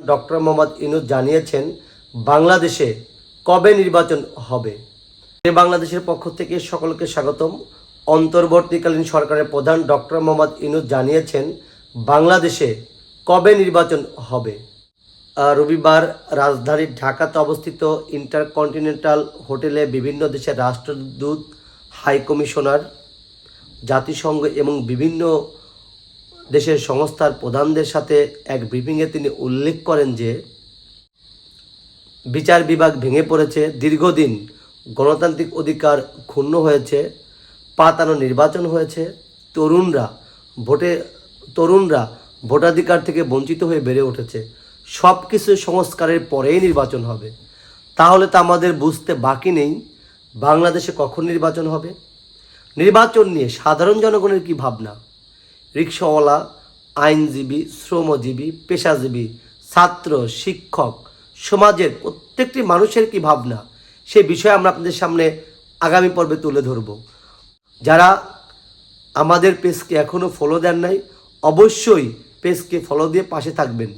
Doctor Mohammad Yunus জানিয়েছেন বাংলাদেশে কবে নির্বাচন হবে। বাংলাদেশের পক্ষ থেকে সকলকে স্বাগতম। অন্তর্বর্তীকালীন সরকারের প্রধান ডক্টর মোহাম্মদ ইউনূস জানিয়েছেন বাংলাদেশে কবে নির্বাচন হবে। রবিবার রাজধানী ঢাকাতে অবস্থিত ইন্টারকন্টিনেন্টাল হোটেলে বিভিন্ন দেশের রাষ্ট্রদূত, হাই কমিশনার, জাতিসংঘ এবং বিভিন্ন দেশের সংস্থার প্রধানদের সাথে এক ব্রিফিংয়ে তিনি উল্লেখ করেন যে বিচার বিভাগ ভেঙে পড়েছে, দীর্ঘদিন গণতান্ত্রিক অধিকার ক্ষুণ্ণ হয়েছে, পাতানো নির্বাচন হয়েছে, তরুণরা ভোটাধিকার থেকে বঞ্চিত হয়ে বেড়ে উঠেছে। সব কিছু সংস্কারের পরেই নির্বাচন হবে। তাহলে তো আমাদের বুঝতে বাকি নেই বাংলাদেশে কখন নির্বাচন হবে। নির্বাচন নিয়ে সাধারণ জনগণের কি ভাবনা, রিকশাওয়ালা, আইনজীবী, শ্রমজীবী, পেশাজীবী, ছাত্র, শিক্ষক, সমাজের প্রত্যেকটি মানুষের কি ভাবনা, সে বিষয়ে আমরা আপনাদের সামনে আগামী পর্বে তুলে ধরব। যারা আমাদের পেজকে এখনও ফলো দেন নাই, অবশ্যই পেজকে ফলো দিয়ে পাশে থাকবেন।